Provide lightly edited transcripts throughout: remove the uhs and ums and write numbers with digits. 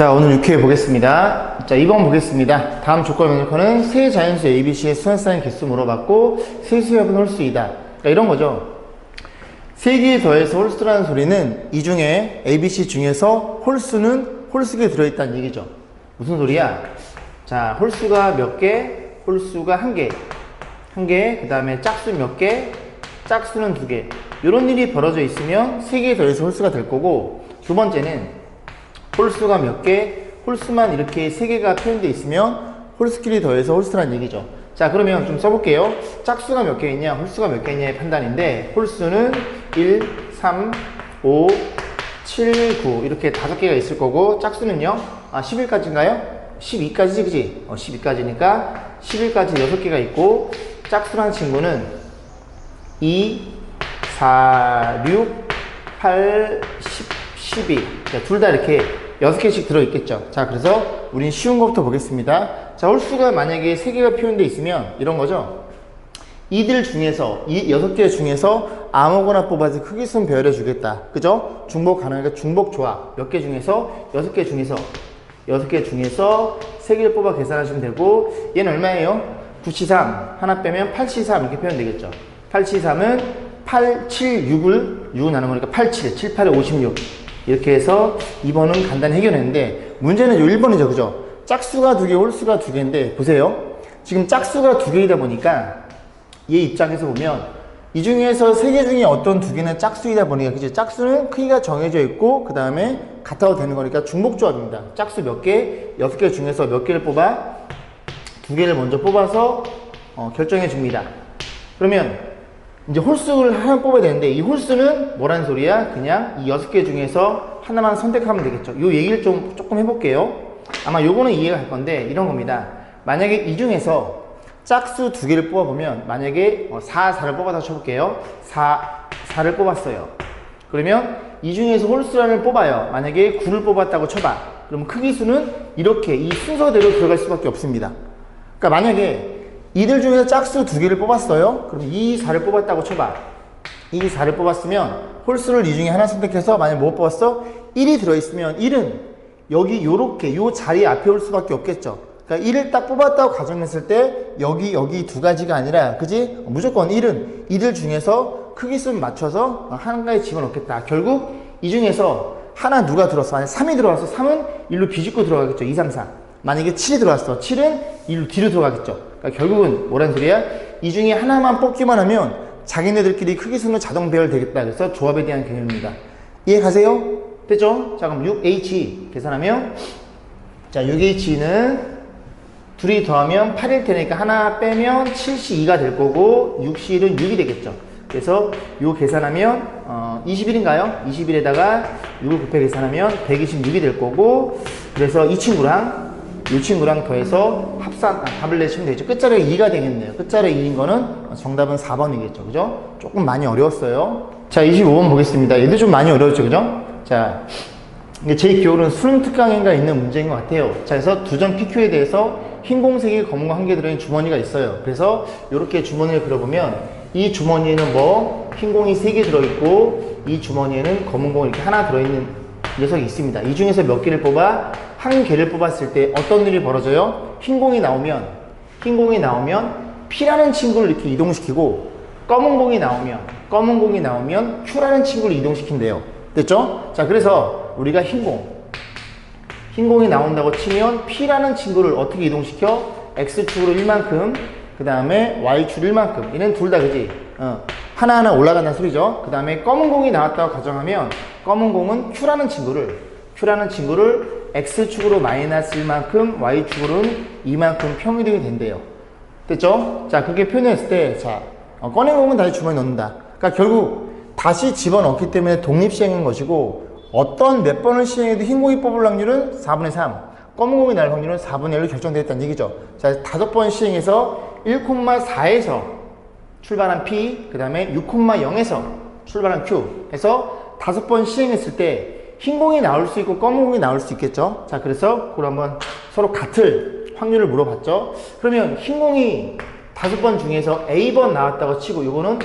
자, 오늘 6회 보겠습니다. 자, 2번 보겠습니다. 다음 조건 면역어는 세 자연수 ABC의 수환사인 개수 물어봤고 세수협은 홀수이다. 그러니까 이런 거죠. 세 개에 더해서 홀수라는 소리는 이 중에 ABC 중에서 홀수는 홀수에 들어있다는 얘기죠. 무슨 소리야? 자, 홀수가 몇 개? 홀수가 한 개. 한 개. 그 다음에 짝수 몇 개? 짝수는 두 개. 이런 일이 벌어져 있으면 세 개에 더해서 홀수가 될 거고, 두 번째는 홀수가 몇 개? 홀수만 이렇게 세 개가 표현되어 있으면 홀수끼리 더해서 홀수라는 얘기죠. 자, 그러면 좀 써볼게요. 짝수가 몇 개 있냐, 홀수가 몇 개 있냐의 판단인데, 홀수는 1, 3, 5, 7, 9 이렇게 5개가 있을 거고, 짝수는요? 11까지인가요? 12까지지, 그지? 12까지니까 11까지 6개가 있고, 짝수라는 친구는 2, 4, 6, 8, 10, 12. 둘 다 이렇게 6개씩 들어있겠죠. 자, 그래서 우린 쉬운 것부터 보겠습니다. 자, 홀수가 만약에 3개가 표현되어 있으면 이런 거죠. 이들 중에서, 이 6개 중에서 아무거나 뽑아서 크기순 배열해 주겠다. 그죠? 중복 가능하니까 중복 조합. 몇 개 중에서? 6개 중에서. 6개 중에서 3개를 뽑아 계산하시면 되고, 얘는 얼마예요? 9C3. 하나 빼면 8C3 이렇게 표현되겠죠. 8C3은 8, 7, 6을 나눈 거니까 8, 7, 7, 8에 56. 이렇게 해서 2번은 간단히 해결했는데, 문제는 요 1번이죠. 그죠? 짝수가 2개, 홀수가 2개인데, 보세요. 지금 짝수가 2개이다 보니까, 얘 입장에서 보면, 이 중에서 3개 중에 어떤 2개는 짝수이다 보니까, 그죠? 짝수는 크기가 정해져 있고, 그 다음에 같아도 되는 거니까 중복조합입니다. 짝수 몇 개, 6개 중에서 몇 개를 뽑아? 2개를 먼저 뽑아서, 결정해 줍니다. 그러면, 이제 홀수를 하나 뽑아야 되는데, 이 홀수는 뭐라는 소리야? 그냥 이 6개 중에서 하나만 선택하면 되겠죠. 요 얘기를 조금 해볼게요. 아마 요거는 이해가 갈 건데, 이런 겁니다. 만약에 이 중에서 짝수 2개를 뽑아보면, 만약에 4, 4를 뽑아서 쳐볼게요. 4를 뽑았어요. 그러면 이 중에서 홀수란을 뽑아요. 만약에 9를 뽑았다고 쳐봐. 그럼 크기수는 이렇게 이 순서대로 들어갈 수밖에 없습니다. 그러니까 만약에 이들 중에서 짝수 2개를 뽑았어요. 그럼 이 4를 뽑았다고 쳐봐. 이 4를 뽑았으면 홀수를 이 중에 하나 선택해서 만약 뭐 뽑았어? 1이 들어있으면 1은 여기 요렇게 요 자리 앞에 올 수밖에 없겠죠. 그러니까 1을 딱 뽑았다고 가정했을 때 여기 두 가지가 아니라, 그지? 무조건 1은 이들 중에서 크기수 맞춰서 한가에 집어넣겠다. 결국 이 중에서 하나 누가 들어왔어? 만약 3이 들어왔어. 3은 일로 비집고 들어가겠죠. 2, 3, 4. 만약에 7이 들어왔어. 7은 일로 뒤로 들어가겠죠. 그러니까 결국은 뭐라는 소리야? 이 중에 하나만 뽑기만 하면 자기네들끼리 크기수는 자동 배열되겠다. 그래서 조합에 대한 개념입니다. 이해 가세요? 됐죠? 자, 그럼 6H 계산하면, 자, 6H는 둘이 더하면 8일 테니까 하나 빼면 7C2가 될 거고, 6C는 6이 되겠죠. 그래서 요 계산하면 21인가요? 21에다가 6을 곱해 계산하면 126이 될 거고, 그래서 이 친구랑 더해서 답을 내시면 되죠. 끝자리가 2가 되겠네요. 끝자리 2인 거는 정답은 4번이겠죠. 그죠? 조금 많이 어려웠어요. 자, 25번 보겠습니다. 얘도 좀 많이 어려웠죠. 그죠? 자, 이게 제 기억으로는 수능 특강인가 있는 문제인 것 같아요. 자, 그래서 두점 PQ에 대해서 흰 공 3개, 검은 공 1개 들어있는 주머니가 있어요. 그래서 이렇게 주머니를 그려보면, 이 주머니에는 흰 공이 3개 들어있고, 이 주머니에는 검은 공이 이렇게 하나 들어있는 녀석이 있습니다. 이 중에서 몇 개를 뽑아? 한 개를 뽑았을 때 어떤 일이 벌어져요? 흰 공이 나오면 P라는 친구를 이렇게 이동시키고, 검은 공이 나오면 Q라는 친구를 이동시킨대요. 됐죠? 자, 그래서 우리가 흰 공이 나온다고 치면 P라는 친구를 어떻게 이동시켜? X축으로 1만큼, 그 다음에 Y축 1만큼. 얘는 둘 다, 그지? 하나하나 올라간다는 소리죠. 그 다음에 검은 공이 나왔다고 가정하면, 검은 공은 Q라는 친구를 X축으로 마이너스 1만큼, Y축으로는 2만큼 평이동이 된대요. 됐죠? 자, 그렇게 표현했을 때, 자, 꺼낸 공은 다시 주머니에 넣는다. 그러니까 결국 다시 집어넣기 때문에 독립시행인 것이고, 어떤 몇 번을 시행해도 흰 공이 뽑을 확률은 4분의 3, 검은 공이 날 확률은 4분의 1로 결정되어 있다는 얘기죠. 자, 5번 시행해서 1,4에서 출발한 P, 그 다음에 6,0에서 출발한 Q 해서 5번 시행했을 때 흰 공이 나올 수 있고 검은 공이 나올 수 있겠죠. 자, 그래서 그걸 한번 서로 같을 확률을 물어봤죠. 그러면 흰 공이 5번 중에서 A번 나왔다고 치고, 이거는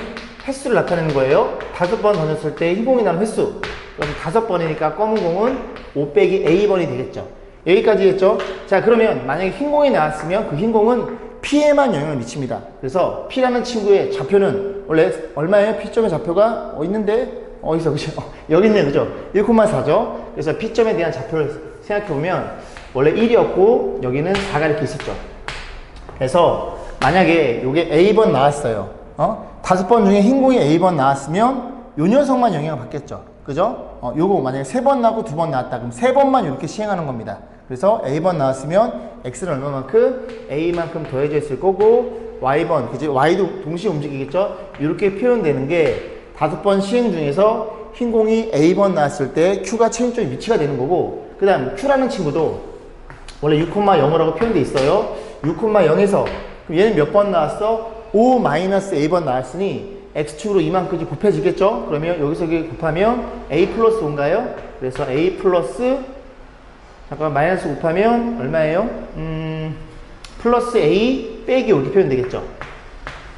횟수를 나타내는 거예요. 5번 던졌을 때 흰 공이 나온 횟수. 그럼 5번이니까 검은 공은 5 빼기 A번이 되겠죠. 여기까지 했죠? 자, 그러면 만약에 흰 공이 나왔으면 그 흰 공은 P에만 영향을 미칩니다. 그래서 P라는 친구의 좌표는 원래 얼마예요? P점의 좌표가 있는데 어디서 그죠? 여기 있네, 그죠? 1,4죠? 그래서 P점에 대한 좌표를 생각해보면 원래 1이었고 여기는 4가 이렇게 있었죠. 그래서 만약에 요게 A번 나왔어요. 5번 중에 흰 공이 A번 나왔으면 요 녀석만 영향을 받겠죠. 그죠? 요거 만약에 3번 나왔고 2번 나왔다. 그럼 3번만 이렇게 시행하는 겁니다. 그래서 A번 나왔으면 X는 얼마만큼? A만큼 더해져 있을 거고 Y번, 그지? Y도 동시에 움직이겠죠? 이렇게 표현되는 게 5번 시행 중에서 흰 공이 A번 나왔을 때 Q가 최인적인 위치가 되는 거고 그 다음 Q라는 친구도 원래 6,0라고 표현되어 있어요. 6,0에서 그럼 얘는 몇 번 나왔어? 5-A번 나왔으니 X축으로 이만큼이 곱해지겠죠? 그러면 여기서 이렇게 곱하면 A 플러스 5인가요? 그래서 A 플러스 잠깐 마이너스 곱하면 얼마예요? 플러스 A 빼기 5 이렇게 표현되겠죠?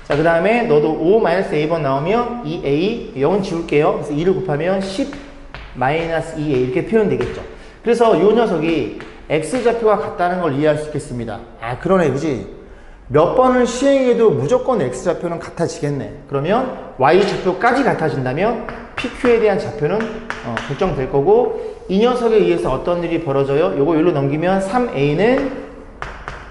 자, 그 다음에 너도 5-A번 나오면 2A 0은 지울게요. 그래서 2를 곱하면 10-2A 이렇게 표현되겠죠? 그래서 이 녀석이 X좌표가 같다는 걸 이해할 수 있겠습니다. 아, 그러네, 그지? 몇 번을 시행해도 무조건 X좌표는 같아지겠네. 그러면 Y좌표까지 같아진다면 PQ에 대한 좌표는 결정될 거고 이 녀석에 의해서 어떤 일이 벌어져요? 요거 여기로 넘기면 3A는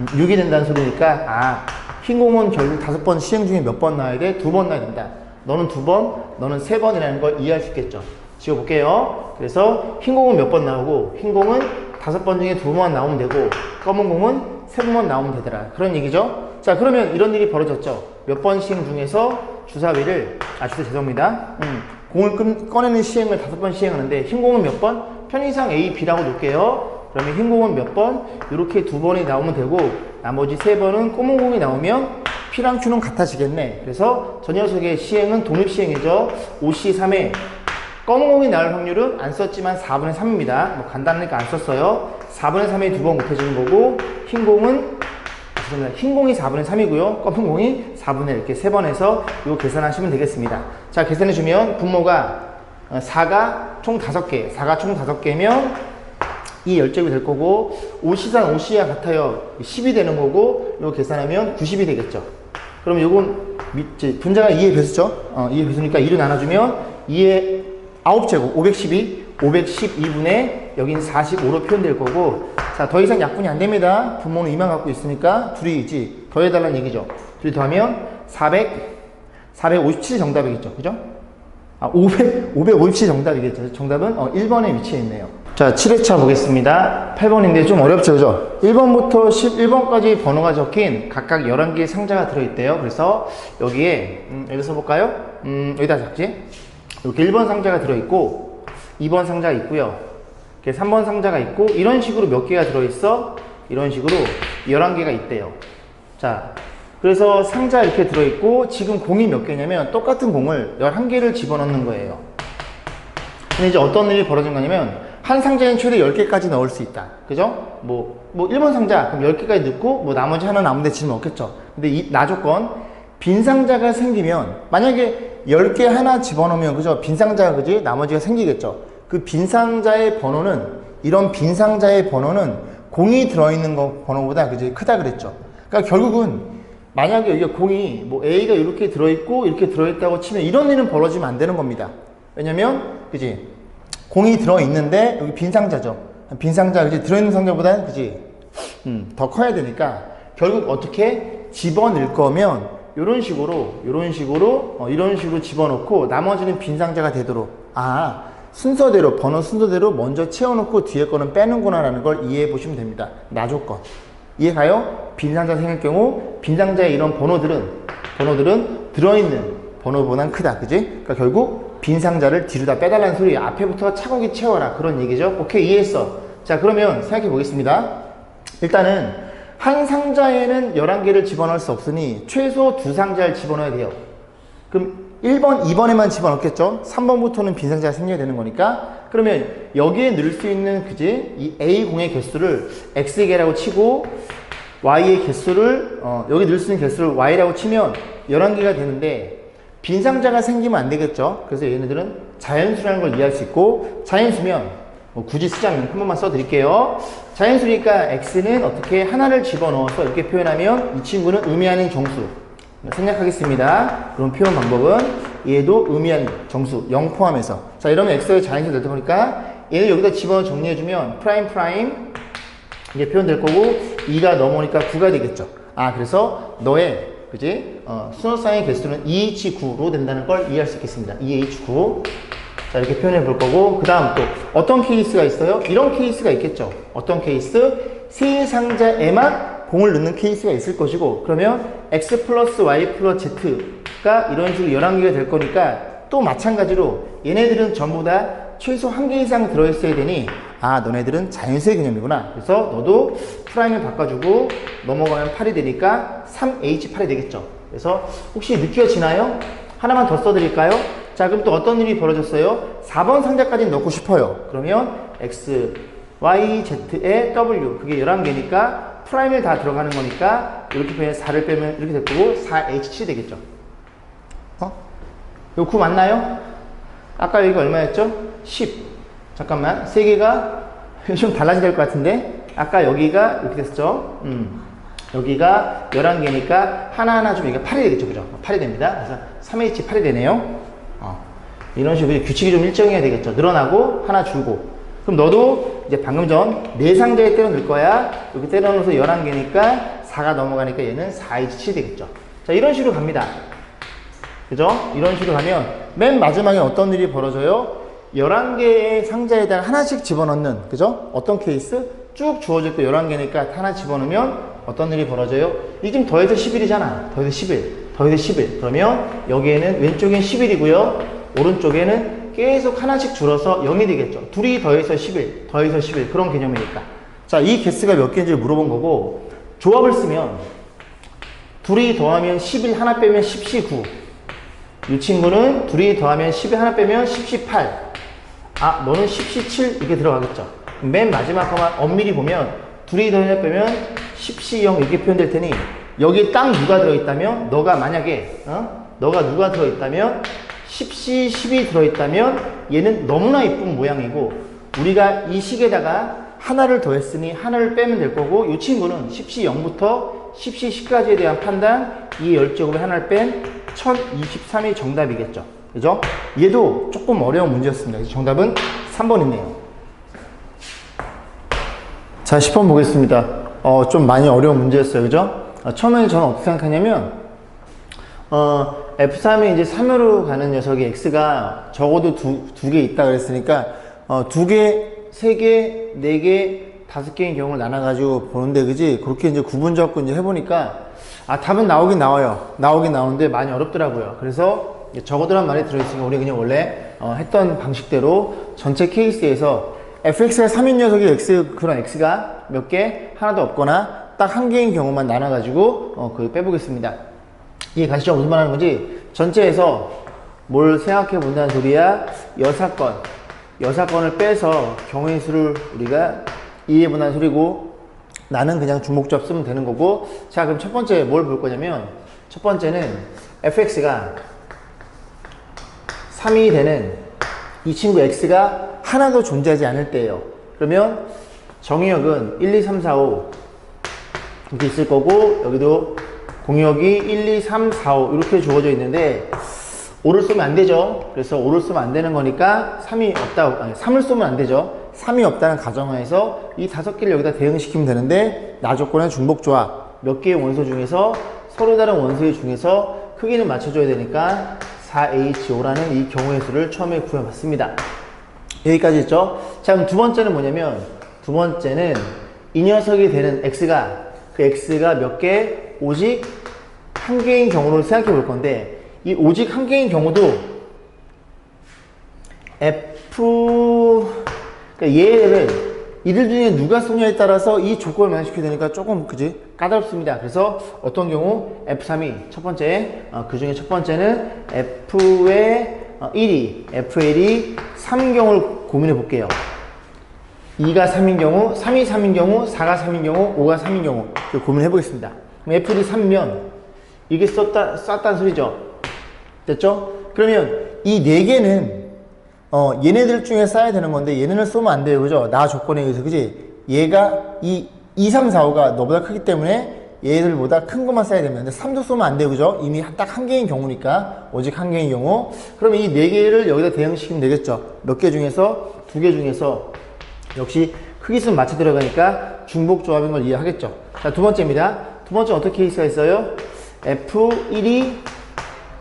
6이 된다는 소리니까 흰 공은 결국 5번 시행 중에 몇 번 나와야 돼? 2번 나와야 된다. 너는 2번, 너는 3번이라는 걸 이해할 수 있겠죠? 지워볼게요. 그래서 흰 공은 몇 번 나오고 흰 공은 5번 중에 2번 나오면 되고 검은 공은 3번 나오면 되더라. 그런 얘기죠? 자, 그러면 이런 일이 벌어졌죠? 몇 번 시행 중에서 주사위를 죄송합니다. 공을 꺼내는 시행을 5번 시행하는데 흰 공은 몇 번? 편의상 A, B라고 놓을게요. 그러면 흰 공은 몇 번? 이렇게 2번이 나오면 되고 나머지 3번은 검은 공이 나오면 P랑 Q는 같아지겠네. 그래서 저 녀석의 시행은 독립시행이죠. 5C3에 검은 공이 나올 확률은 안 썼지만 4분의 3입니다. 뭐 간단하니까 안 썼어요. 4분의 3에 2번 곱해지는 거고 흰 공은 흰 공이 4분의 3이고요. 검은 공이 4분의 이렇게 3번 해서 이거 계산하시면 되겠습니다. 자, 계산해주면 분모가 4가 총 5개, 4가 총 5개면 이 10제곱이 될 거고 5C3, 5C와 같아요. 10이 되는 거고 이거 계산하면 90이 되겠죠. 그럼 이건 분자가 2의 배수죠. 2의 배수니까 2로 나눠주면 2의 9제곱, 512분의 여긴 45로 표현될 거고 자, 더 이상 약분이 안 됩니다. 분모는 2만 갖고 있으니까 둘이 더해달라는 얘기죠. 둘이 더하면 457이 정답이겠죠. 그죠? 557이 정답이겠죠. 정답은 1번에 위치해 있네요. 자, 7회차 보겠습니다. 8번인데 좀 어렵죠. 그죠? 1번부터 11번까지 번호가 적힌 각각 11개의 상자가 들어있대요. 그래서 여기에 여기 써볼까요? 여기다 적지? 이렇게 1번 상자가 들어있고 2번 상자가 있고요. 이렇게 3번 상자가 있고 이런 식으로 몇 개가 들어있어? 이런 식으로 11개가 있대요. 자, 그래서 상자 이렇게 들어있고 지금 공이 몇 개냐면 똑같은 공을 11개를 집어넣는 거예요. 근데 이제 어떤 일이 벌어진 거냐면 한 상자엔 최대 10개까지 넣을 수 있다. 그죠? 뭐 1번 상자 그럼 10개까지 넣고 뭐 나머지 하나는 아무 데 집어넣겠죠. 근데 이 나조건 빈 상자가 생기면 만약에 10개 하나 집어넣으면 그죠? 빈 상자가 그지? 나머지가 생기겠죠. 그 빈 상자의 번호는 이런 빈 상자의 번호는 공이 들어있는 거 번호보다 그지? 크다 그랬죠. 그러니까 결국은 만약에 여기가 공이 뭐 A가 이렇게 들어있고 이렇게 들어있다고 치면 이런 일은 벌어지면 안 되는 겁니다. 왜냐면 그지? 공이 들어있는데 여기 빈 상자죠. 빈 상자 그지? 들어있는 상자보다는 그지? 더 커야 되니까 결국 어떻게 집어넣을 거면 이런 식으로 이런 식으로 집어넣고 나머지는 빈 상자가 되도록 순서대로 번호 순서대로 먼저 채워놓고 뒤에 거는 빼는구나 라는 걸 이해해 보시면 됩니다. 나조건 이해가요? 빈 상자 생길 경우 빈 상자에 이런 번호들은 들어있는 번호보단 크다. 그지? 그러니까 결국 빈 상자를 뒤로 다 빼달라는 소리야. 앞에부터 차곡히 채워라 그런 얘기죠. 오케이, 이해했어. 자, 그러면 생각해 보겠습니다. 일단은 한 상자에는 11개를 집어넣을 수 없으니 최소 2상자를 집어넣어야 돼요. 그럼 1번, 2번에만 집어넣겠죠? 3번부터는 빈 상자가 생겨야 되는 거니까. 그러면 여기에 넣을 수 있는 그지? 이 A공의 개수를 X개라고 치고 Y의 개수를 여기 넣을 수 있는 개수를 Y라고 치면 11개가 되는데 빈 상자가 생기면 안 되겠죠? 그래서 얘네들은 자연수라는 걸 이해할 수 있고 자연수면 굳이 쓰자면 한 번만 써드릴게요. 자연수니까 x는 어떻게 하나를 집어넣어서 이렇게 표현하면 이 친구는 의미 아닌 정수. 생략하겠습니다. 그럼 표현 방법은 얘도 의미 아닌 정수 0 포함해서. 자, 이러면 x의 자연수 될 테니까 얘를 여기다 집어넣어 정리해주면 프라임 이게 표현될 거고 2가 넘어오니까 9가 되겠죠. 아, 그래서 너의 그지? 순서상의 개수는 2H9로 된다는 걸 이해할 수 있겠습니다. 2H9. 자, 이렇게 표현해 볼 거고, 그 다음 또 어떤 케이스가 있어요? 이런 케이스가 있겠죠. 어떤 케이스? 세 상자에만 공을 넣는 케이스가 있을 것이고, 그러면 x 플러스 y 플러스 z가 이런 식으로 11개가 될 거니까 또 마찬가지로 얘네들은 전부 다 최소 1개 이상 들어있어야 되니, 아, 너네들은 자연수의 개념이구나. 그래서 너도 프라임을 바꿔주고 넘어가면 8이 되니까 3H8이 되겠죠. 그래서 혹시 느껴지나요? 하나만 더 써드릴까요? 자, 그럼 또 어떤 일이 벌어졌어요? 4번 상자까지 넣고 싶어요. 그러면 X, Y, Z에 W. 그게 11개니까 프라임을 다 들어가는 거니까 이렇게 빼면 4를 빼면 이렇게 될 거고 4H7이 되겠죠. 요 9 맞나요? 아까 여기가 얼마였죠? 10. 잠깐만. 3개가 좀 달라져야 될 것 같은데 아까 여기가 이렇게 됐죠? 여기가 11개니까 하나하나 좀 이게 8이 되겠죠. 그죠? 8이 됩니다. 그래서 3H8이 되네요. 이런 식으로 규칙이 좀 일정해야 되겠죠. 늘어나고 하나 줄고. 그럼 너도 이제 방금 전 4상자에 때려 넣을 거야. 여기 때려 넣어서 11개니까 4가 넘어가니까 얘는 4H7이 되겠죠. 자, 이런 식으로 갑니다. 그죠? 이런 식으로 가면 맨 마지막에 어떤 일이 벌어져요? 11개의 상자에다가 하나씩 집어넣는, 그죠? 어떤 케이스? 쭉 주어질 때 11개니까 하나 집어넣으면 어떤 일이 벌어져요? 이 지금 더해서 11이잖아. 더해서 11. 더해서 11. 그러면 여기에는 왼쪽엔 11이고요. 오른쪽에는 계속 하나씩 줄어서 0이 되겠죠. 둘이 더해서 11. 더해서 11. 그런 개념이니까. 자, 이 개수가 몇 개인지 물어본 거고, 조합을 쓰면 둘이 더하면 11 하나 빼면 10시 9. 이 친구는 둘이 더하면 11 하나 빼면 10시 8. 아, 너는 10시 7 이렇게 들어가겠죠. 맨 마지막 거만 엄밀히 보면 둘이 더하면 빼면 10시 0 이렇게 표현될 테니 여기에 딱 누가 들어있다면 너가 만약에 너가 누가 들어있다면 10시 10이 들어있다면 얘는 너무나 이쁜 모양이고 우리가 이 식에다가 하나를 더했으니 하나를 빼면 될 거고 이 친구는 10시 0부터 10시 10까지에 대한 판단 이 10제곱에 하나를 뺀 1023이 정답이겠죠. 그죠? 얘도 조금 어려운 문제였습니다. 그래서 정답은 3번이네요. 자, 10번 보겠습니다. 좀 많이 어려운 문제였어요. 그죠? 처음에 저는 어떻게 생각하냐면, F3이 이제 3으로 가는 녀석이 X가 적어도 두 개 있다 그랬으니까, 2개, 3개, 4개, 5개인 경우를 나눠가지고 보는데, 그지? 그렇게 이제 구분 잡고 이제 해보니까, 아, 답은 나오긴 나와요. 나오긴 나오는데 많이 어렵더라고요. 그래서 적어도란 말이 들어있으니까 우리 그냥 원래 했던 방식대로 전체 케이스에서 fx가 3인 녀석이 x, 그런 x가 몇 개? 하나도 없거나 딱 한 개인 경우만 나눠가지고 그거 빼보겠습니다. 이해 가시죠? 무슨 말 하는 건지. 전체에서 뭘 생각해 본다는 소리야? 여사건을 빼서 경우의 수를 우리가 이해해 본다는 소리고 나는 그냥 주목조합 쓰면 되는 거고. 자, 그럼 첫 번째 뭘 볼 거냐면 첫 번째는 fx가 3이 되는 이 친구 x가 하나도 존재하지 않을 때예요. 그러면 정의역은 1, 2, 3, 4, 5 이렇게 있을 거고 여기도 공역이 1, 2, 3, 4, 5 이렇게 주어져 있는데 5를 쏘면 안 되죠. 그래서 5를 쏘면 안 되는 거니까 3이 없다, 아니 3을 쏘면 안 되죠. 3이 없다는 가정하에서 이 5개를 여기다 대응시키면 되는데 나 조건의 중복조합 몇 개의 원소 중에서 서로 다른 원소의 중에서 크기는 맞춰줘야 되니까 4H5라는 이 경우의 수를 처음에 구해봤습니다. 여기까지 했죠? 자, 그럼 두 번째는 뭐냐면 두 번째는 이 녀석이 되는 X가 그 X가 몇 개? 오직 한 개인 경우를 생각해 볼 건데 이 오직 한 개인 경우도 그러니까 얘를 이들 중에 누가 쏘냐에 따라서 이 조건을 만족시켜야 되니까 조금 그지 까다롭습니다. 그래서 어떤 경우 F3이 첫 번째 그 중에 첫 번째는 F의 1이 F1이 3인 경우를 고민해 볼게요. 2가 3인 경우, 3이 3인 경우, 4가 3인 경우, 5가 3인 경우 고민해 보겠습니다. 그럼 F1이 3이면 이게 쐈다는 소리죠. 됐죠? 그러면 이 4개는 얘네들 중에 써야 되는 건데 얘네는 쏘면 안 돼요. 그죠? 나 조건에 의해서. 그지? 얘가 2, 3, 4, 5가 너보다 크기 때문에 얘들보다 큰 것만 써야 됩니다. 근데 3도 쏘면 안 돼요. 그죠? 이미 딱 한 개인 경우니까. 오직 한 개인 경우. 그러면 이 4개를 여기다 대응시키면 되겠죠. 몇 개 중에서 2개 중에서 역시 크기 수는 맞춰 들어가니까 중복 조합인 걸 이해하겠죠. 자, 두 번째입니다. 두 번째 어떤 케이스가 있어요? F1이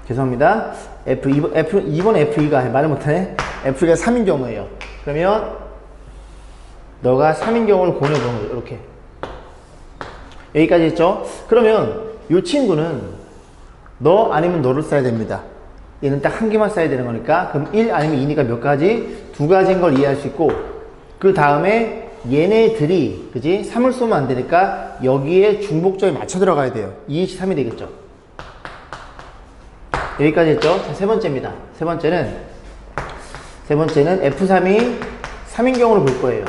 죄송합니다. 이번 F2가 말을 못하네. F2가 3인 경우예요. 그러면 너가 3인 경우를 고려해보는 거죠. 이렇게 여기까지 했죠. 그러면 이 친구는 너 아니면 너를 써야 됩니다. 얘는 딱 한 개만 써야 되는 거니까 그럼 1 아니면 2니까 몇 가지? 2가지인 걸 이해할 수 있고 그 다음에 얘네들이 그지? 3을 쏘면 안 되니까 여기에 중복점에 맞춰 들어가야 돼요. 2, 3이 되겠죠. 여기까지 했죠. 자, 세 번째입니다. 세 번째는 F3이 3인 경우로 볼 거예요.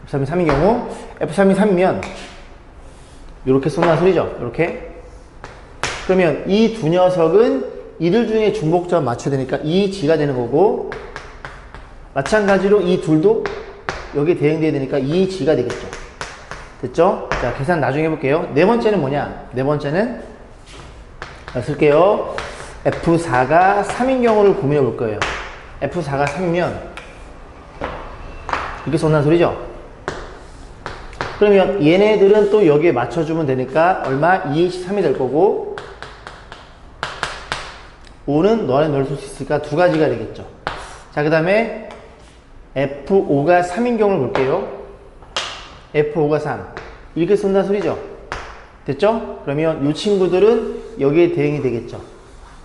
F3이 3인 경우 F3이 3이면 이렇게 쏜다는 소리죠. 이렇게. 그러면 이 두 녀석은 이들 중에 중복점 맞춰야 되니까 이 G가 되는 거고 마찬가지로 이 둘도 여기에 대응돼야 되니까 이 G가 되겠죠. 됐죠? 자, 계산 나중에 해볼게요. 네 번째는 뭐냐? 네 번째는 쓸게요. F4가 3인 경우를 고민해 볼 거예요. F4가 3이면 이렇게 쏜다는 소리죠. 그러면 얘네들은 또 여기에 맞춰주면 되니까 얼마? 2H3이 될 거고 5는 너 안에 넣을 수 있으니까 2가지가 되겠죠. 자, 그 다음에 F5가 3인 경우를 볼게요. F5가 3 이렇게 쏜다는 소리죠. 됐죠? 그러면 이 친구들은 여기에 대응이 되겠죠.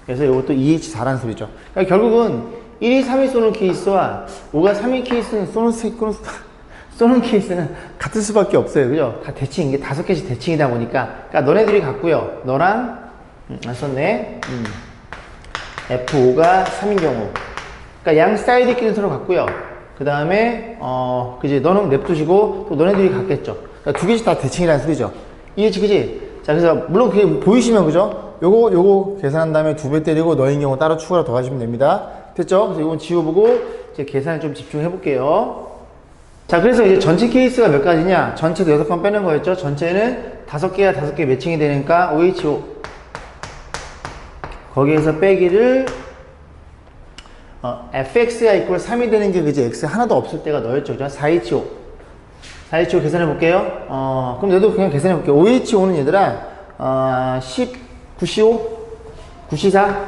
그래서 이것도 2H4라는 소리죠. 그러니까 결국은 1이 3이 쏘는 케이스와 5가 3인 케이스는 쏘는 케이스는 같을 수밖에 없어요. 그죠? 다 대칭, 이게 5개씩 대칭이다 보니까. 그러니까 너네들이 같고요. 너랑, 안 썼네. F5가 3인 경우. 그러니까 양 사이드끼리는 서로 같고요. 그 다음에, 그지? 너는 냅두시고, 또 너네들이 같겠죠. 그러니까 2개씩 다 대칭이라는 소리죠. 이해지, 그지? 자, 그래서, 물론 그게 보이시면, 그죠? 요거 계산한 다음에 2배 때리고 너인 경우 따로 추가로 더하시면 됩니다. 됐죠? 그래서 이건 지워보고, 이제 계산에 좀 집중해 볼게요. 자, 그래서 이제 전체 케이스가 몇 가지냐? 전체도 6번 빼는 거였죠? 전체는 5개가 5개 매칭이 되니까 OH5. 거기에서 빼기를, fx가 이퀄 3이 되는 게 그지? x 하나도 없을 때가 너였죠? 그죠? 4H5. 4H5 계산해 볼게요. 그럼 얘도 그냥 계산해 볼게요. OH5는 얘들아, 9C5? 9C4?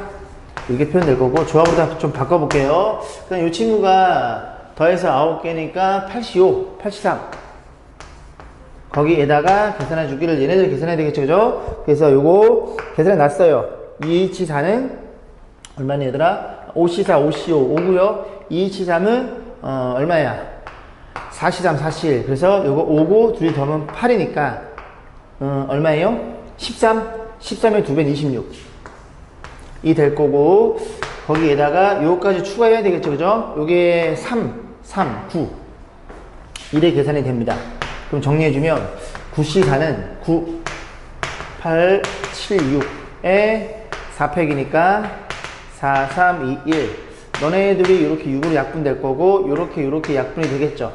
이렇게 표현될 거고, 조합으로 좀 바꿔볼게요. 그럼 이 친구가 더해서 9개니까 85, 83. 거기에다가 계산해 주기를 얘네들 계산해야 되겠죠, 그죠? 그래서 요거 계산해 놨어요. 2H4는 얼마니 얘들아? 5C4, 5CO, 5고요. 2H3은 얼마야? 4C3, 4C1. 그래서 요거 5고 둘이 더하면 8이니까 얼마예요? 13. 13에 2배는 26. 이 될 거고 거기에다가 요거까지 추가해야 되겠죠, 그죠? 요게 3, 9 이래 계산이 됩니다. 그럼 정리해주면 9C4는 9, 8, 7, 6에 4팩이니까 4, 3, 2, 1 너네들이 이렇게 6으로 약분될 거고 요렇게 약분이 되겠죠.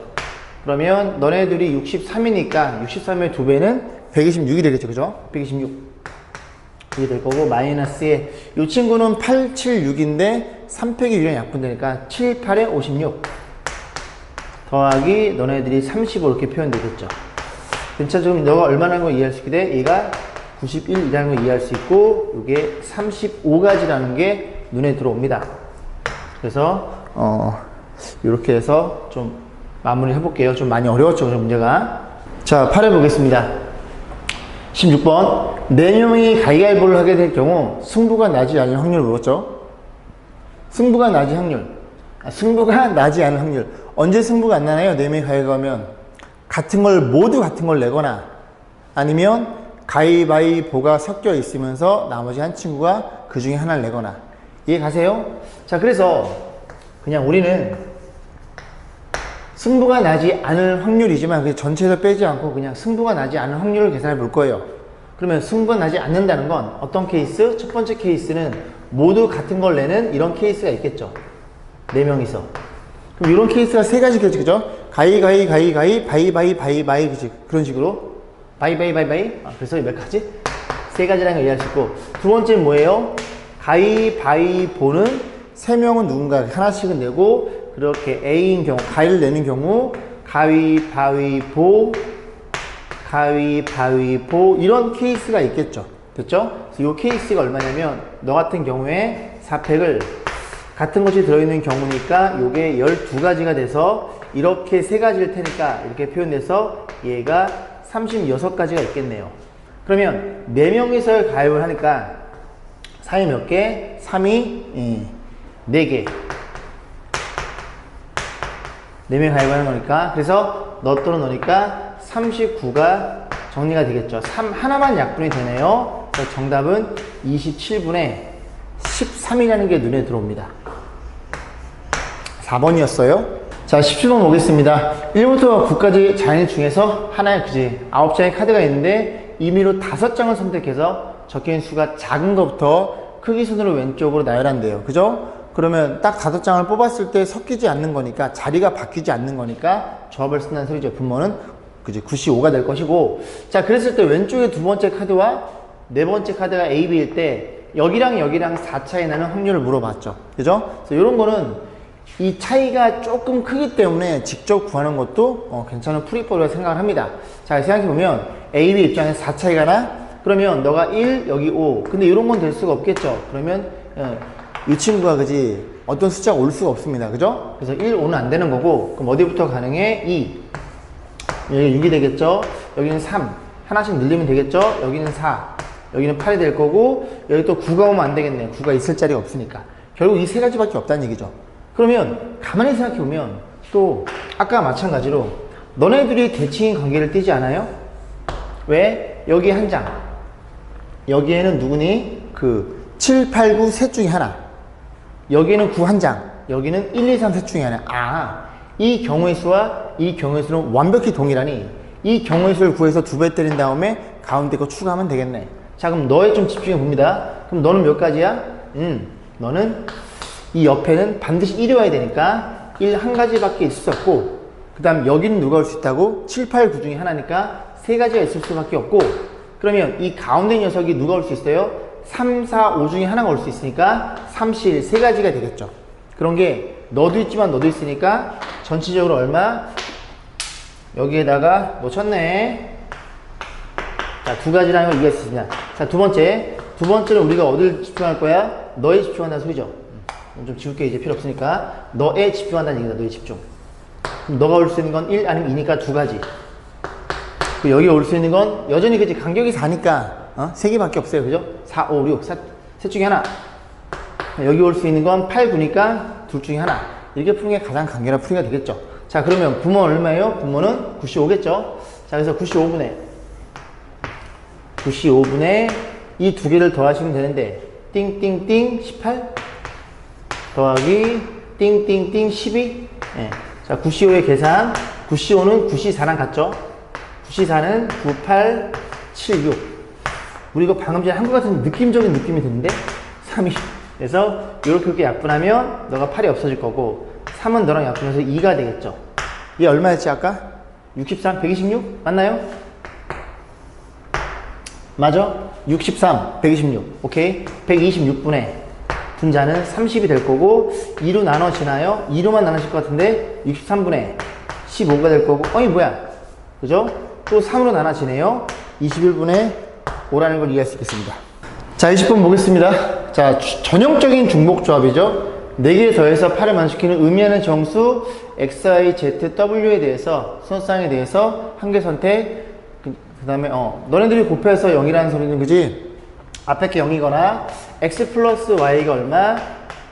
그러면 너네들이 63이니까 63의 2배는 126이 되겠죠, 그죠? 126 이게 될 거고 마이너스에 이 친구는 8, 7, 6인데 3팩이 유령 약분되니까 7, 8에 56 더하기 너네들이 35 이렇게 표현되겠죠. 괜찮죠? 너가 얼마나 하는 거 이해할 수 있게 돼? 얘가 91이라는 걸 이해할 수 있고 이게 35가지라는 게 눈에 들어옵니다. 그래서 이렇게 해서 좀 마무리 해볼게요. 좀 많이 어려웠죠, 문제가. 자, 8해 보겠습니다. 16번 4명이 가위바위보를 하게 될 경우 승부가 나지 않을 확률을 물었죠. 승부가 나지 확률. 승부가 나지 않을 확률. 언제 승부가 안 나나요? 4명이 가위바위보 하면 같은 걸 모두 같은 걸 내거나 아니면 가위바위보가 섞여 있으면서 나머지 한 친구가 그 중에 하나를 내거나. 이해 가세요? 자, 그래서 그냥 우리는 승부가 나지 않을 확률이지만 그 전체에서 빼지 않고 그냥 승부가 나지 않을 확률을 계산해 볼 거예요. 그러면 승부가 나지 않는다는 건 어떤 케이스? 첫 번째 케이스는 모두 같은 걸 내는 이런 케이스가 있겠죠. 4명이서. 그럼 이런 케이스가 3가지겠지, 그죠? 가위, 바이, 그지? 그런 식으로. 바이. 그래서 몇 가지? 3가지라는 걸 이해할 수 있고. 두 번째는 뭐예요? 가위바위보는 3명은 누군가 하나씩은 내고, 그렇게 A인 경우, 가위를 내는 경우, 가위바위보, 이런 케이스가 있겠죠. 됐죠? 그래서 이 케이스가 얼마냐면, 너 같은 경우에 4팩을 같은 것이 들어있는 경우니까 요게 12가지가 돼서 이렇게 3가지일 테니까 이렇게 표현돼서 얘가 36가지가 있겠네요. 그러면 4명이서 가입을 하니까 4이 몇 개? 3이 4개. 4명 가입하는 거니까. 그래서 너 또는 너니까 39가 정리가 되겠죠. 3 하나만 약분이 되네요. 그래서 정답은 27분의 13이라는 게 눈에 들어옵니다. 4번이었어요. 자, 17번 보겠습니다. 1부터 9까지 자연 중에서 하나의 그지 9장의 카드가 있는데 임의로 5장을 선택해서 적혀있는 수가 작은 것부터 크기 순으로 왼쪽으로 나열한대요. 그죠? 그러면 딱 5장을 뽑았을 때 섞이지 않는 거니까, 자리가 바뀌지 않는 거니까 조합을 쓴다는 소리죠. 분모는 그지 95가 될 것이고. 자, 그랬을 때 왼쪽에 두 번째 카드와 네 번째 카드가 A, B일 때 여기랑 4 차이 나는 확률을 물어봤죠. 그죠? 그래서 이런 거는 이 차이가 조금 크기 때문에 직접 구하는 것도 괜찮은 풀이법이라고 생각을 합니다. 자, 생각해보면 A, B 입장에서 4 차이가 나? 그러면 너가 1, 여기 5. 근데 이런 건 될 수가 없겠죠. 그러면 이 친구가 그지 어떤 숫자가 올 수가 없습니다. 그죠? 그래서 1, 5는 안 되는 거고, 그럼 어디부터 가능해? 2. 여기 6이 되겠죠? 여기는 3. 하나씩 늘리면 되겠죠? 여기는 4. 여기는 8이 될 거고, 여기 또 9가 오면 안 되겠네. 9가 있을 자리가 없으니까. 결국 이 3가지밖에 없다는 얘기죠. 그러면 가만히 생각해 보면 또 아까 마찬가지로 너네들이 대칭인 관계를 띠지 않아요? 왜? 여기 한 장, 여기에는 누구니? 그 7, 8, 9 셋 중에 하나, 여기는 9 한 장, 여기는 1, 2, 3 셋 중에 하나. 아, 이 경우의 수와 이 경우의 수는 완벽히 동일하니 이 경우의 수를 구해서 2배 때린 다음에 가운데 거 추가하면 되겠네. 자, 그럼 너에 좀 집중해 봅니다. 그럼 너는 몇 가지야? 너는 이 옆에는 반드시 1이 와야 되니까 1 한 가지밖에 있을 수 없고, 그 다음 여기는 누가 올 수 있다고? 7, 8, 9 중에 하나니까 3가지가 있을 수밖에 없고, 그러면 이 가운데 녀석이 누가 올 수 있어요? 3, 4, 5 중에 하나가 올 수 있으니까 3, 7, 3가지가 되겠죠. 그런 게 너도 있지만 너도 있으니까 전체적으로 얼마? 여기에다가 놓쳤네. 자, 2가지라는 걸 이해할 수 있습니다. 자, 두 번째는 우리가 어딜 집중할 거야? 너에 집중한다는 소리죠. 좀 지울게, 이제 필요 없으니까. 너에 집중한다는 얘기다. 너에 집중. 그럼 너가 올 수 있는 건 1 아니면 2니까 2가지. 그 여기 올 수 있는 건 여전히 그지 간격이 4니까 3개밖에 없어요. 그죠? 4, 5, 6 셋 중에 하나. 여기 올 수 있는 건 8, 9니까 둘 중에 하나. 이렇게 푸는 게 가장 간결한 풀이가 되겠죠. 자, 그러면 분모는 얼마예요? 분모는 95겠죠. 자, 그래서 95분의 이 두 개를 더하시면 되는데, 띵띵띵 18 더하기 띵띵띵 12. 예. 자, 95의 계산. 95는 94랑 같죠? 94는 9, 8, 7, 6. 우리 이거 방금 전에 한 것 같은 느낌적인 느낌이 드는데 3, 2. 그래서 이렇게 약분하면 너가 8이 없어질 거고, 3은 너랑 약분해서 2가 되겠죠. 얘 얼마였지 아까? 63, 126? 맞나요? 맞아? 63, 126. 오케이? 126분의 분자는 30이 될 거고, 2로 나눠지나요? 2로만 나눠질 것 같은데 63분의 15가 될 거고, 어이 뭐야? 그죠? 또 3으로 나눠지네요. 21분의 5라는 걸 이해할 수 있겠습니다. 자, 20분 보겠습니다. 자, 전형적인 중복조합이죠. 4개 더해서 8을 만족시키는 의미하는 정수 x, y, z, w에 대해서, 순서상에 대해서 한 개 선택. 그 다음에 너네들이 곱해서 0이라는 소리는 그지? 앞에 게 0이거나 x 플러스 y가 얼마?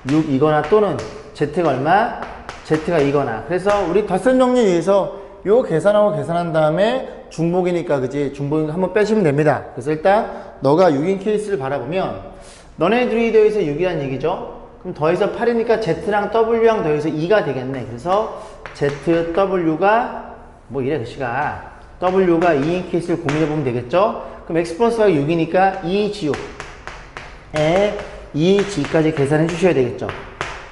6이거나 또는 z가 얼마? z가 2거나. 그래서 우리 덧셈 정리에 의해서 요 계산하고 계산한 다음에 중복이니까 그지? 중복이니까 한번 빼시면 됩니다. 그래서 일단 너가 6인 케이스를 바라보면 너네들이 더해서 6이란 얘기죠? 그럼 더해서 8이니까 z랑 w랑 더해서 2가 되겠네. 그래서 z, w가 뭐 이래 글씨가 w가 2인 케이스를 고민해 보면 되겠죠? 그럼 x 플러스 y가 6이니까 2 지우에 2g까지 계산해 주셔야 되겠죠?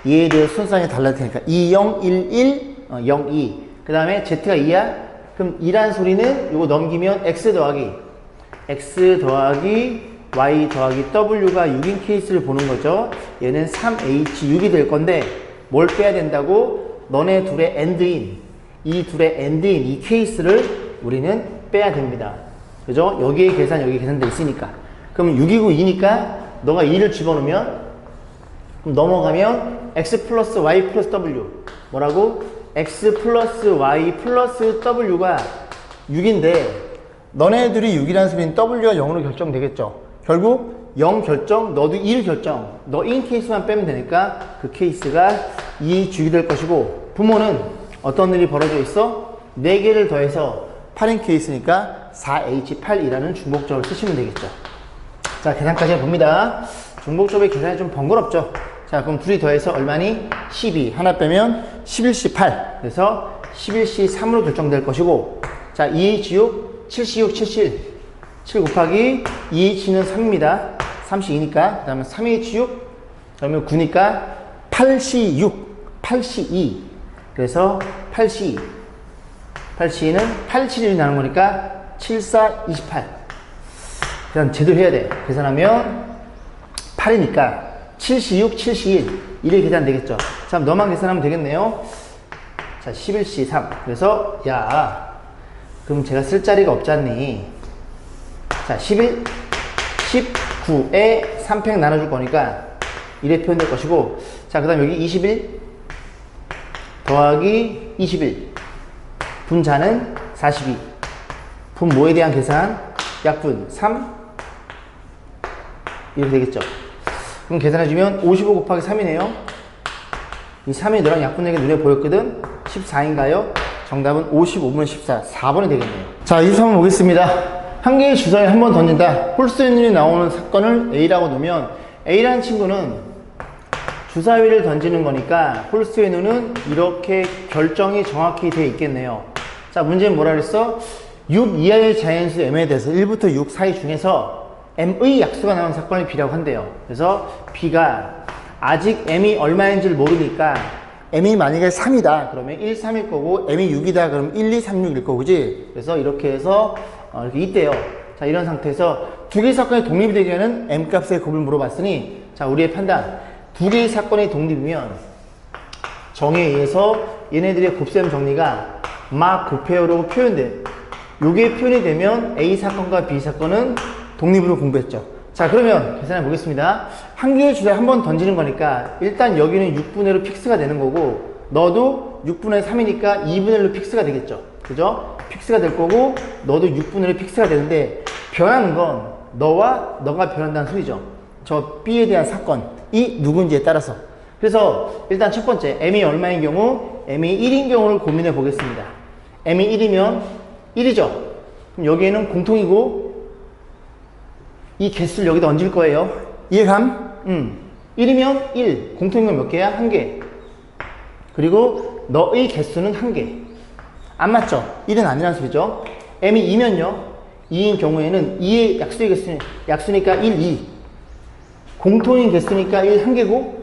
얘에 대해 순서상이 달라질 테니까 2, 0, 1, 1, 0, 2. 그 다음에 Z가 2야? 그럼 2란 소리는 이거 넘기면 X 더하기 Y 더하기 W가 6인 케이스를 보는 거죠. 얘는 3H6이 될 건데 뭘 빼야 된다고? 너네 둘의 AND인, 이 둘의 AND인 이 케이스를 우리는 빼야 됩니다. 그죠? 여기에 계산, 여기 계산돼 있으니까. 그럼 6이고 2니까 너가 2를 집어넣으면 그럼 넘어가면 X 플러스 Y 플러스 W 뭐라고? X 플러스 Y 플러스 W가 6인데 너네들이 6이라는 소리는 W가 0으로 결정되겠죠. 결국 0 결정, 너도 1 결정. 너 인 케이스만 빼면 되니까 그 케이스가 2G이 될 것이고 부모는 어떤 일이 벌어져 있어? 4개를 더해서 8인 케이스니까 4H8이라는 중복접을 쓰시면 되겠죠. 자, 계산까지 해봅니다. 중복접의 계산이 좀 번거롭죠. 자, 그럼 둘이 더해서 얼마니? 12. 하나 빼면 11C8. 그래서 11C3으로 결정될 것이고 자, 2H6, 7C6, 77. 7 곱하기 2H는 3입니다. 3C2니까. 그 다음에 3H6, 그러면 9니까 8C6, 8C2. 그래서 8C2. 8C는 87이 나는 거니까 7, 4, 28. 그냥 제대로 해야 돼. 계산하면 8이니까 7C6, 7C1. 1에 계산 되겠죠. 자, 너만 계산하면 되겠네요. 자, 11C3. 그래서, 야, 그럼 제가 쓸 자리가 없잖니. 자, 11, 19에 3팩 나눠줄 거니까 1에 표현될 것이고, 자, 그 다음 여기 21 더하기 21. 분자는 42. 분 뭐에 대한 계산? 약분 3. 이렇게 되겠죠. 그럼 계산해주면 55 곱하기 3이네요. 이 3이 너랑 약분되게 눈에 보였거든? 14인가요? 정답은 55분 14. 4번이 되겠네요. 자, 23번 보겠습니다. 한 개의 주사위를 한 번 던진다. 홀수의 나오는 사건을 A라고 놓으면 A라는 친구는 주사위를 던지는 거니까 홀수의 눈은 이렇게 결정이 정확히 되어 있겠네요. 자, 문제는 뭐라 그랬어? 6 이하의 자연수 M에 대해서 1부터 6 사이 중에서 M의 약수가 나오는 사건을 B라고 한대요. 그래서 B가 아직 M이 얼마인지를 모르니까 M이 만약에 3이다 그러면 1, 3일 거고 M이 6이다 그러면 1, 2, 3, 6일 거고 그지? 그래서 이렇게 해서 이렇게 있대요. 자, 이런 상태에서 두 개의 사건이 독립이 되기 위한 M 값의 곱을 물어봤으니 자, 우리의 판단 두 개의 사건이 독립이면 정에 의해서 얘네들의 곱셈 정리가 막 곱해요라고 표현돼. 요게 표현이 되면 A 사건과 B 사건은 독립으로 공부했죠. 자, 그러면 계산해 보겠습니다. 한 개의 주사위 한 번 던지는 거니까 일단 여기는 6분의 1로 픽스가 되는 거고 너도 6분의 3이니까 2분의 1로 픽스가 되겠죠. 그죠? 픽스가 될 거고 너도 6분의 1로 픽스가 되는데 변하는 건 너가 변한다는 소리죠. 저 B에 대한 사건이 누군지에 따라서. 그래서 일단 첫 번째 M이 얼마인 경우 M이 1인 경우를 고민해 보겠습니다. M이 1이면 1이죠. 그럼 여기에는 공통이고 이 개수를 여기다 얹을 거예요. 이해감? 1이면 1. 공통인 건 몇 개야? 1개. 그리고 너의 개수는 1개. 안 맞죠? 1은 아니라는 소리죠. M이 2면요. 2인 경우에는 2의 약수의 약수니까 1, 2. 공통인 개수니까 1, 1개고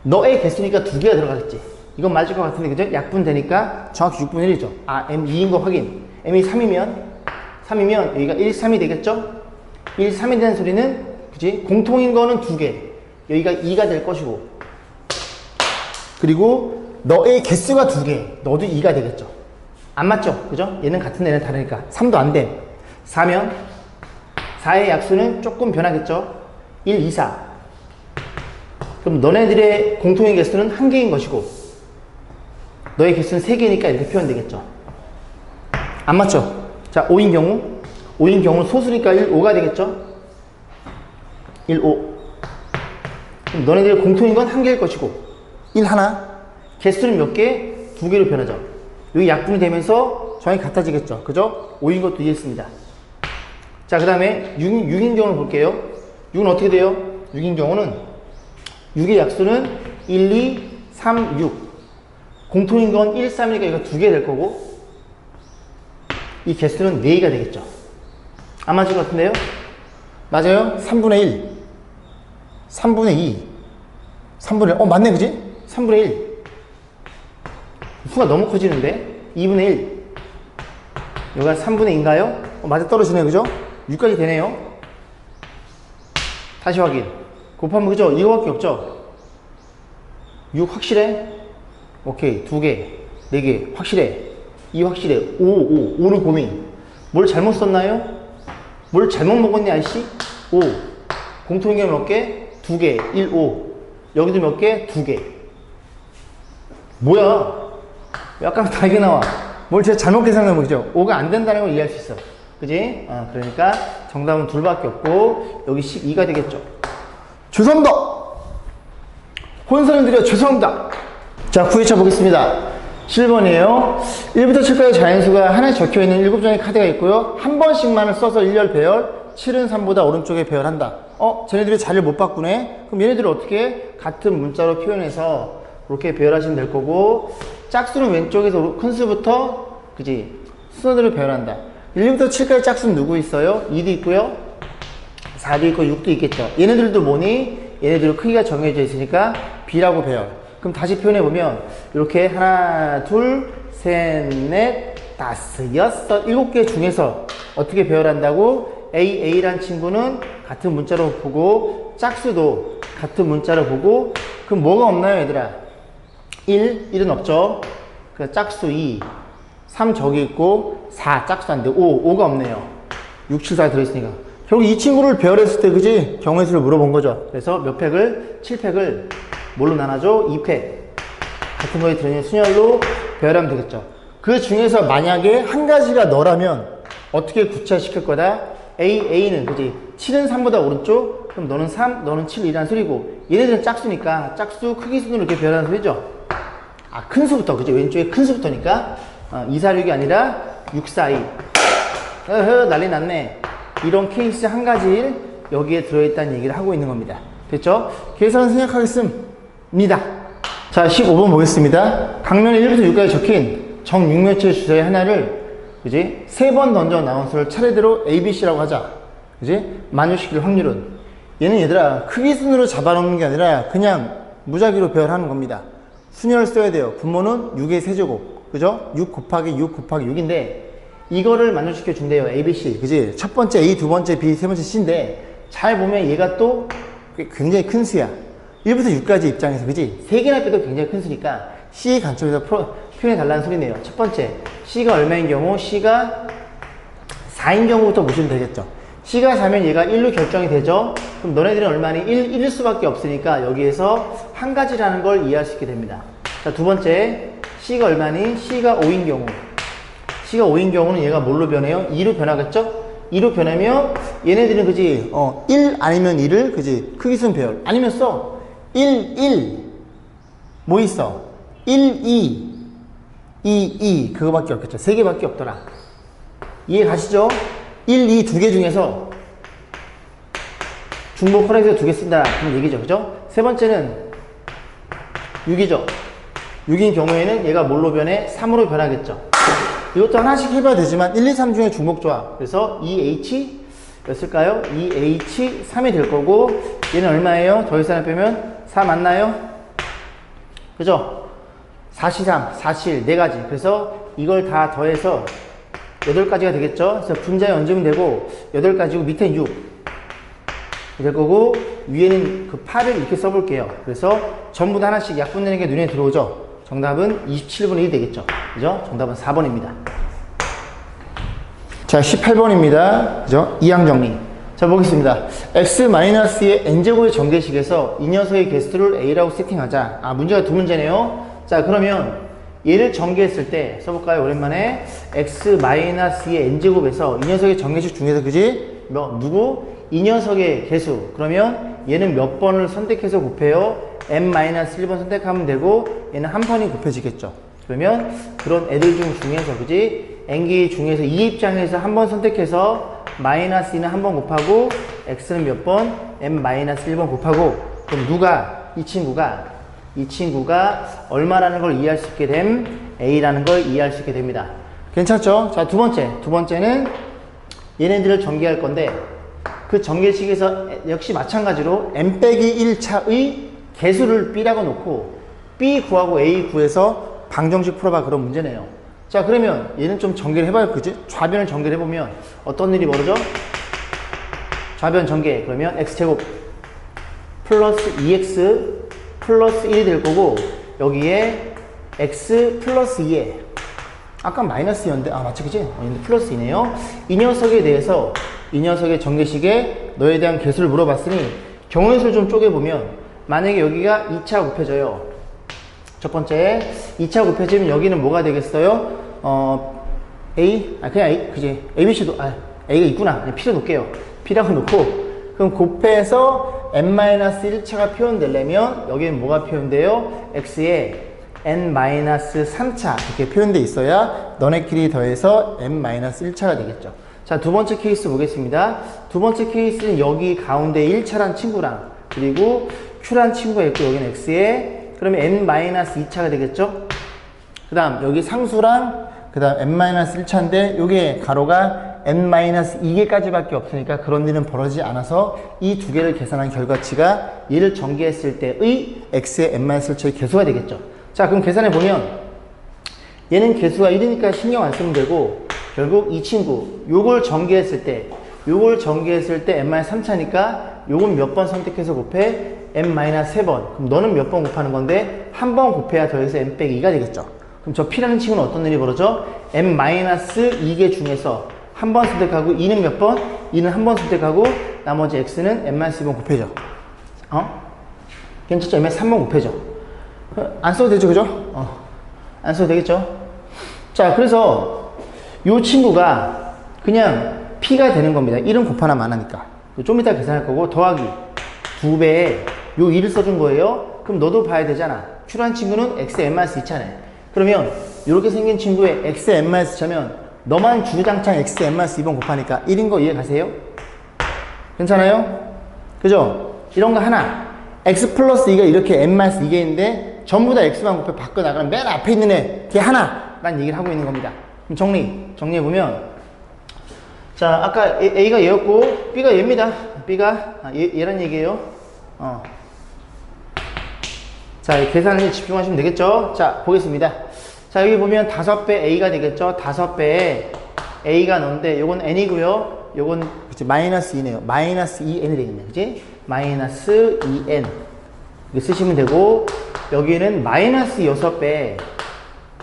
너의 개수니까 2개가 들어가겠지. 이건 맞을 것 같은데 그죠? 약분되니까 정확히 6분의 1이죠. 아, M 2인 거 확인. M이 3이면 여기가 1, 3이 되겠죠? 1, 3이 되는 소리는 그치? 공통인 거는 2개. 여기가 2가 될 것이고 그리고 너의 개수가 2개. 너도 2가 되겠죠. 안 맞죠? 그죠? 얘는 같은 애는 다르니까 3도 안 돼. 4면 4의 약수는 조금 변하겠죠? 1, 2, 4. 그럼 너네들의 공통인 개수는 1개인 것이고 너의 개수는 3개니까 이렇게 표현되겠죠. 안 맞죠? 자, 5인 경우 소수니까 1, 5가 되겠죠? 1, 5. 그럼 너네들의 공통인 건 1개일 것이고 1, 하나. 개수는 몇 개? 2개로 변하죠. 여기 약분이 되면서 정확히 같아지겠죠. 그죠? 5인 것도 이해했습니다. 자, 그 다음에 6인 경우를 볼게요. 6은 어떻게 돼요? 6인 경우는 6의 약수는 1, 2, 3, 6. 공통인 건 1, 3이니까 이거 2개 될 거고 이 개수는 4개가 되겠죠. 안 맞을 것 같은데요? 맞아요? 3분의 1, 3분의 2, 3분의 1. 맞네, 그지? 3분의 1. 수가 너무 커지는데? 2분의 1. 여기가 3분의 2인가요? 맞아 떨어지네요. 그죠? 6까지 되네요. 다시 확인. 곱하면 그죠? 이거밖에 없죠? 6 확실해? 오케이. 2개, 4개. 확실해. 2 확실해. 5는 고민. 뭘 잘못 썼나요? 뭘 잘못 먹었니, 아이씨? 5. 공통점 몇 개? 2개. 1, 5. 여기도 몇 개? 2개. 뭐야? 약간 다르게 나와. 뭘 제가 잘못 계산한 거죠? 5가 안 된다는 걸 이해할 수 있어. 그지? 그러니까 정답은 둘밖에 없고, 여기 12가 되겠죠. 죄송합니다! 혼선을 드려 죄송합니다! 자, 구해쳐 보겠습니다. 7번이에요. 1부터 7까지 자연수가 하나에 적혀있는 7장의 카드가 있고요. 한 번씩만을 써서 1열 배열, 7은 3보다 오른쪽에 배열한다. 쟤네들이 자리를 못 바꾸네? 그럼 얘네들을 어떻게 같은 문자로 표현해서 그렇게 배열하시면 될 거고, 짝수는 왼쪽에서 큰 수부터, 그지? 순서대로 배열한다. 1부터 7까지 짝수는 누구 있어요? 2도 있고요. 4도 있고 6도 있겠죠. 얘네들도 뭐니? 얘네들 크기가 정해져 있으니까 B라고 배열. 그럼 다시 표현해보면 이렇게 하나, 둘, 셋, 넷, 다섯, 여섯, 7개 중에서 어떻게 배열한다고? A란 친구는 같은 문자로 보고 짝수도 같은 문자로 보고 그럼 뭐가 없나요 얘들아? 1은 없죠. 그 짝수 2, 3 저기 있고 4 짝수 안 돼. 5가 없네요. 6, 7, 4 들어있으니까 결국 이 친구를 배열했을 때 그지? 경우의 수를 물어본 거죠. 그래서 몇 팩을? 7팩을 뭘로 나눠줘? 2팩 같은 거에 들어있는 순열로 배열하면 되겠죠. 그 중에서 만약에 한 가지가 너라면 어떻게 구체화시킬 거다? A는 그지? 7은 3보다 오른쪽? 그럼 너는 3, 너는 7 이라는 소리고 얘네들은 짝수니까 짝수 크기 순으로 이렇게 배열하는 소리죠. 큰 수부터 그죠? 왼쪽에 큰 수부터니까 2, 4, 6이 아니라 6, 4, 2 난리 났네. 이런 케이스 한 가지를 여기에 들어있다는 얘기를 하고 있는 겁니다. 됐죠? 계산 생략하겠습니다. 자, 15번 보겠습니다. 강면에 1부터 6까지 적힌 정육면체 주사의 하나를 그지? 3번 던져 나온 수를 차례대로 A, B, C라고 하자. 그지? 만족시킬 확률은 얘는 얘들아 크기 순으로 잡아놓는 게 아니라 그냥 무작위로 배열하는 겁니다. 순열을 써야 돼요. 분모는 6의 세제곱. 그죠? 6 곱하기 6 곱하기 6인데 이거를 만족시켜 준대요. A, B, C. 그지? 첫 번째 A, 두 번째 B, 세 번째 C인데 잘 보면 얘가 또 굉장히 큰 수야. 1부터 6까지 입장에서 그지? 3개나 빼도 굉장히 큰 수니까 C의 관점에서 표현해 달라는 소리네요. 첫 번째 C가 얼마인 경우? C가 4인 경우부터 보시면 되겠죠. C가 4면 얘가 1로 결정이 되죠. 그럼 너네들은 얼마니? 1일 수밖에 없으니까 여기에서 한 가지라는 걸 이해할 수 있게 됩니다. 자, 두 번째 C가 얼마니? C가 5인 경우. C가 5인 경우는 얘가 뭘로 변해요? 2로 변하겠죠? 2로 변하면 얘네들은 그지? 1 아니면 2를 그지? 크기순 배열 아니면 써 1 뭐 있어? 1 2 그거밖에 없겠죠. 3개밖에 없더라. 이해 가시죠? 1, 2 두 개 중에서 중복 허락해서 2개 쓴다 그런 얘기죠. 그죠? 세 번째는 6이죠. 6인 경우에는 얘가 뭘로 변해? 3으로 변하겠죠. 이것도 하나씩 해봐야 되지만 1, 2, 3 중에 중복 조합. 그래서 2H 였을까요? 2H 3이 될 거고 얘는 얼마예요? 더해서 하나 빼면 4 맞나요? 그죠? 4C3, 4C1 4가지. 그래서 이걸 다 더해서 8가지가 되겠죠? 그래서 분자에 얹으면 되고 8가지고 밑에는 6 될 거고 위에는 그 8을 이렇게 써볼게요. 그래서 전부 다 하나씩 약분되는 게 눈에 들어오죠? 정답은 27분의 1이 되겠죠? 그죠? 정답은 4번입니다. 자, 18번입니다. 그죠? 이항 정리. 자, 보겠습니다. x-의 n제곱의 전개식에서 이 녀석의 개수를 a라고 세팅하자. 문제가 두 문제네요. 자, 그러면 얘를 전개했을 때 써볼까요? 오랜만에 x-의 n제곱에서 이 녀석의 전개식 중에서 그지? 누구? 이 녀석의 개수. 그러면 얘는 몇 번을 선택해서 곱해요? n-1번 선택하면 되고 얘는 한 번이 곱해지겠죠. 그러면 그런 애들 중에서 그지? n개 중에서 이 입장에서 한 번 선택해서 마이너스 2는 한 번 곱하고 x는 몇 번? n-1번 곱하고 그럼 누가? 이 친구가 얼마라는 걸 이해할 수 있게 됨? a라는 걸 이해할 수 있게 됩니다. 괜찮죠? 자, 두 번째는 얘네들을 전개할 건데 그 전개식에서 역시 마찬가지로 n-1차의 개수를 b라고 놓고 B 구하고 A 구해서 방정식 풀어봐. 그런 문제네요. 자, 그러면 얘는 좀 전개를 해봐요. 그지? 좌변을 전개를 해보면 어떤 일이 벌어져? 좌변 전개. 그러면 x제곱 플러스 2x 플러스 1이 될 거고, 여기에 x 플러스 2에 아까 마이너스였는데, 아 맞지 그지? 근데 플러스이네요. 이 녀석에 대해서 이 녀석의 전개식에 너에 대한 개수를 물어봤으니 경우의 수를 좀 쪼개보면, 만약에 여기가 2차 곱해져요. 첫 번째 2차 곱해지면 여기는 뭐가 되겠어요? A? 그냥 A, 그지? ABC도, A가 있구나. 그냥 P로 놓을게요. P라고 놓고, 그럼 곱해서 n-1차가 표현되려면 여기는 뭐가 표현돼요? x에 n-3차 이렇게 표현돼 있어야 너네끼리 더해서 n-1차가 되겠죠. 자, 두 번째 케이스 보겠습니다. 두 번째 케이스는 여기 가운데 1차란 친구랑 그리고 q란 친구가 있고, 여기는 x에 그러면 n-2차가 되겠죠. 그 다음 여기 상수랑 그 다음 n-1차인데 요게 가로가 n-2개까지 밖에 없으니까 그런 일은 벌어지지 않아서 이 두 개를 계산한 결과치가 얘를 전개했을 때의 x의 n-1차의 개수가 되겠죠. 자, 그럼 계산해 보면 얘는 개수가 1이니까 신경 안 쓰면 되고, 결국 이 친구 요걸 전개했을 때 n-3차니까 요건 몇 번 선택해서 곱해? n-3번. 그럼 너는 몇 번 곱하는 건데 한 번 곱해야 더해서 n-2가 되겠죠. 그럼 저 P라는 친구는 어떤 일이 벌어져? n-2개 중에서 한 번 선택하고 2는 몇 번? 2는 한 번 선택하고 나머지 x는 n-2번 곱해져. 괜찮죠? n-3번 곱해져. 안 써도 되죠, 그죠? 안 써도 되겠죠? 자, 그래서 요 친구가 그냥 P가 되는 겁니다. 1은 곱하나 마나니까. 좀 이따 계산할 거고, 더하기 2배에 요 2를 써준 거예요. 그럼 너도 봐야 되잖아. Q란 친구는 x의 n-2차네. 그러면 이렇게 생긴 친구의 x의 n-2차면 너만 주구장창 x의 n-2번 곱하니까 1인 거 이해 가세요? 괜찮아요? 그죠? 이런 거 하나. x 플러스 2가 이렇게 n-2개인데 전부 다 x만 곱해 바꿔 나가면 맨 앞에 있는 애, 걔 하나! 란 얘기를 하고 있는 겁니다. 그럼 정리해보면, 자, 아까 A가 얘였고, B가 얘입니다. B가, 얘란 얘기예요. 자, 계산에 집중하시면 되겠죠? 자, 보겠습니다. 자, 여기 보면 5배 A가 되겠죠? 5배에 A가 넣는데, 요건 N이고요. 요건, 그치, 마이너스 2네요. 마이너스 2N이 되겠네. 그치? 마이너스 2N. 이렇게 쓰시면 되고, 여기는 마이너스 6배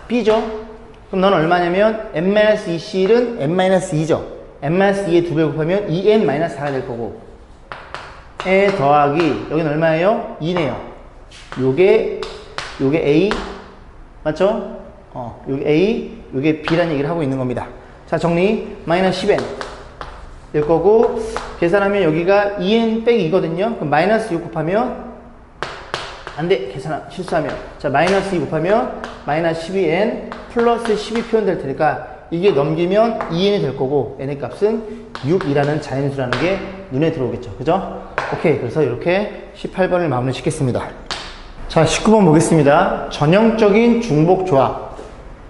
B죠? 그럼 너는 얼마냐면, n-2C는 n-2죠? n-2에 2배 곱하면 2n-4가 될 거고, 에 더하기, 여기는 얼마예요? 2네요. 요게 A, 맞죠? 요게 A, 요게 B라는 얘기를 하고 있는 겁니다. 자, 정리. 마이너스 10n 될 거고, 계산하면 여기가 2n 빼기 2거든요. 그럼 마이너스 6 곱하면, 안 돼. 실수하면. 자, 마이너스 2 곱하면, 마이너스 12n 플러스 10이 표현될 테니까, 이게 넘기면 2n이 될 거고, n의 값은 6이라는 자연수라는 게 눈에 들어오겠죠. 그죠? 오케이. 그래서 이렇게 18번을 마무리 짓겠습니다. 자, 19번 보겠습니다. 전형적인 중복 조합.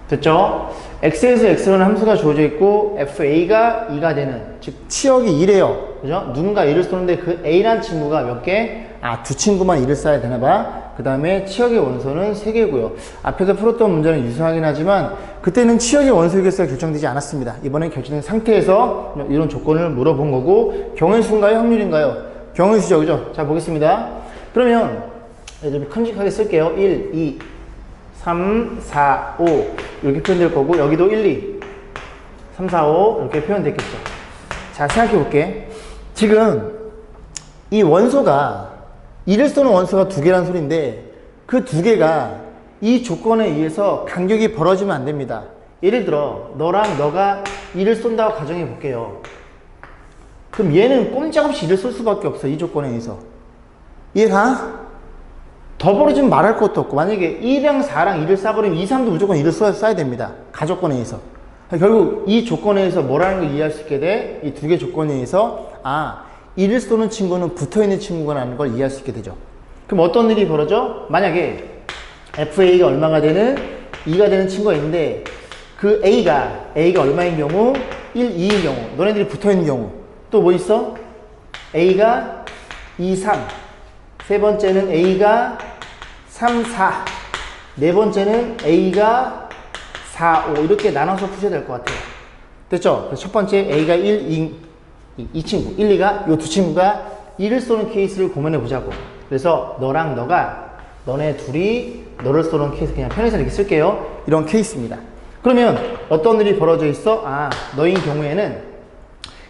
됐죠? x에서 x로는 함수가 주어져 있고, fa가 2가 되는, 즉, 치역이 2래요. 그죠? 누군가 2를 쏘는데 그 a란 친구가 몇 개? 두 친구만 2를 써야 되나봐. 그 다음에 치역의 원소는 3개고요. 앞에서 풀었던 문제는 유사하긴 하지만, 그때는 치역의 원소의 개수가 결정되지 않았습니다. 이번엔 결정된 상태에서 이런 조건을 물어본 거고, 경우수인가요? 확률인가요? 경우수죠. 그죠? 자, 보겠습니다. 그러면, 좀 큼직하게 쓸게요. 1, 2, 3, 4, 5 이렇게 표현될 거고, 여기도 1, 2, 3, 4, 5 이렇게 표현됐겠죠. 자, 생각해 볼게. 지금 이 원소가 2를 쏘는 원소가 2개라는 소리인데, 그 2개가 이 조건에 의해서 간격이 벌어지면 안 됩니다. 예를 들어 너랑 너가 2를 쏜다고 가정해 볼게요. 그럼 얘는 꼼짝없이 2를 쏠 수밖에 없어. 이 조건에 의해서. 이해가? 더 벌어지면 말할 것도 없고, 만약에 2랑 4랑 2를 쏴버리면 2, 3도 무조건 2를 쏴야 됩니다. 가조건에 의해서. 결국 이 조건에 의해서 뭐라는 걸 이해할 수 있게 돼? 이 두 개 조건에 의해서 1을 쏘는 친구는 붙어있는 친구라는 걸 이해할 수 있게 되죠. 그럼 어떤 일이 벌어져? 만약에 FA가 얼마가 되는 2가 되는 친구가 있는데, 그 A가 얼마인 경우? 1, 2인 경우, 너네들이 붙어있는 경우. 또 뭐 있어? A가 2, 3. 세 번째는 A가 3, 4. 네 번째는 A가 4, 5 이렇게 나눠서 푸셔야 될 것 같아요. 됐죠? 그래서 첫 번째 A가 1, 이 친구 1, 2가 이 두 친구가 1을 쏘는 케이스를 고민해 보자고. 그래서 너랑 너네 둘이 너를 쏘는 케이스 그냥 편해서 이렇게 쓸게요. 이런 케이스입니다. 그러면 어떤 일이 벌어져 있어? 아, 너인 경우에는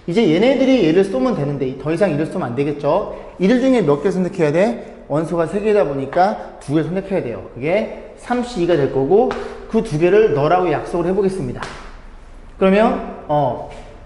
이제 얘네들이 얘를 쏘면 되는데 더 이상 얘를 쏘면 안 되겠죠? 이들 중에 몇 개 선택해야 돼? 원소가 3개다 보니까 2개 선택해야 돼요. 그게 3C2가 될 거고 그 2개를 너라고 약속을 해보겠습니다. 그러면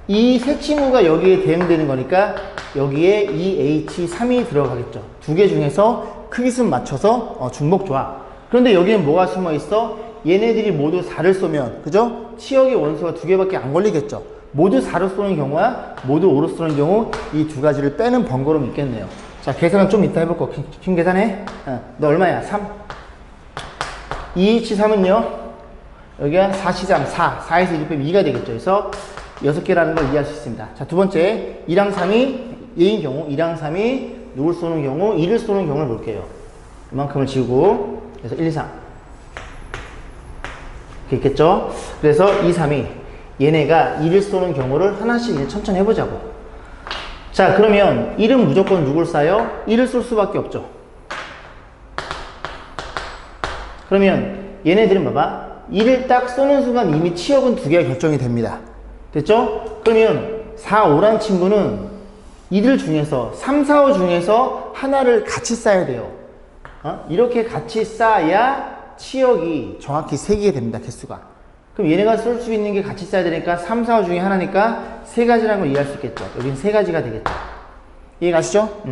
이 세 친구가 여기에 대응되는 거니까 여기에 2H3이 들어가겠죠. 2개 중에서 크기순 맞춰서 중복 조합. 그런데 여기엔 뭐가 숨어 있어? 얘네들이 모두 4를 쏘면, 그죠? 치역의 원소가 2개밖에 안 걸리겠죠. 모두 4로 쏘는 경우와 모두 5로 쏘는 경우 이 두 가지를 빼는 번거로움이 있겠네요. 자, 계산은 좀 이따 해볼 거. 김 계산해. 너 얼마야? 3. 2H3은요? 여기가 4C3, 4에서 1 빼면 2가 되겠죠. 그래서 6개라는 걸 이해할 수 있습니다. 자, 두 번째, 2랑 3이 얘인 경우, 2랑 3이 누굴 쏘는 경우, 2를 쏘는 경우를 볼게요. 이만큼을 지우고, 그래서 1, 2, 3. 이렇게 있겠죠? 그래서 2, 3이 얘네가 2를 쏘는 경우를 하나씩 천천히 해보자고. 자, 그러면 1은 무조건 누굴 쏴요? 1을 쏠 수밖에 없죠. 그러면 얘네들은 봐봐. 1을 딱 쏘는 순간 이미 치역은 2개가 결정이 됩니다. 됐죠? 그러면 4, 5란 친구는 이들 중에서 3, 4, 5 중에서 하나를 같이 쏴야 돼요. 이렇게 같이 쏴야 치역이 정확히 3개가 됩니다. 개수가. 그럼 얘네가 쏠 수 있는 게 같이 쏴야 되니까 3, 4, 5 중에 하나니까 3가지라는 걸 이해할 수 있겠죠. 여긴 3가지가 되겠죠. 이해가시죠?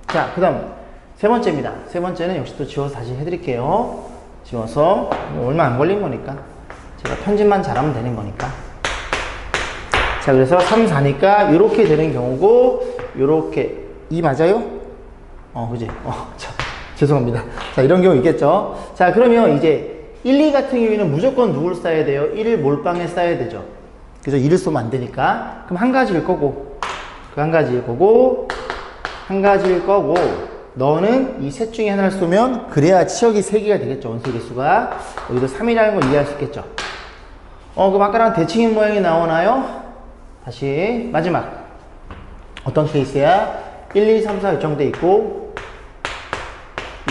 자, 그 다음 세 번째입니다. 세 번째는 역시 또 지워서 다시 해드릴게요. 지워서 얼마 안 걸린 거니까 제가 편집만 잘하면 되는 거니까. 자, 그래서 3, 4니까 이렇게 되는 경우고 요렇게 2 맞아요? 그지? 자, 죄송합니다. 자, 이런 경우 있겠죠? 자, 그러면 이제 1, 2 같은 경우에는 무조건 누굴 쏴야 돼요? 1을 몰빵에 쏴야 되죠. 그죠? 2를 쏘면 안 되니까. 그럼 한 가지일 거고, 그 한 가지일 거고, 한 가지일 거고, 너는 이 셋 중에 하나를 쏘면 그래야 치역이 3개가 되겠죠. 원소 개수가. 여기도 3이라는 걸 이해할 수 있겠죠. 그럼 아까랑 대칭인 모양이 나오나요? 다시 마지막. 어떤 케이스야? 1, 2, 3, 4 요청돼 있고,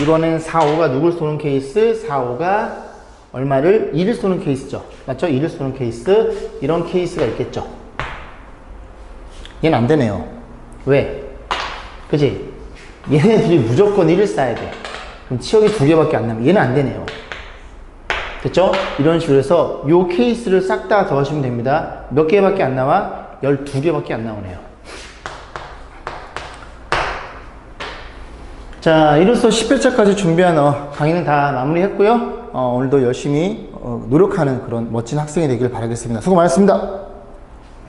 이번엔 4, 5가 누굴 쏘는 케이스? 4, 5가 얼마를? 2를 쏘는 케이스죠. 맞죠? 2를 쏘는 케이스. 이런 케이스가 있겠죠. 얘는 안 되네요. 왜? 그치? 얘네들이 무조건 1을 쏴야 돼. 그럼 치역이 2개밖에 안 나면 얘는 안 되네요. 됐죠? 이런 식으로 해서 요 케이스를 싹 다 더하시면 됩니다. 몇 개밖에 안 나와? 12개밖에 안 나오네요. 자, 이로써 10회차까지 준비한 강의는 다 마무리했고요. 오늘도 열심히 노력하는 그런 멋진 학생이 되길 바라겠습니다. 수고 많았습니다.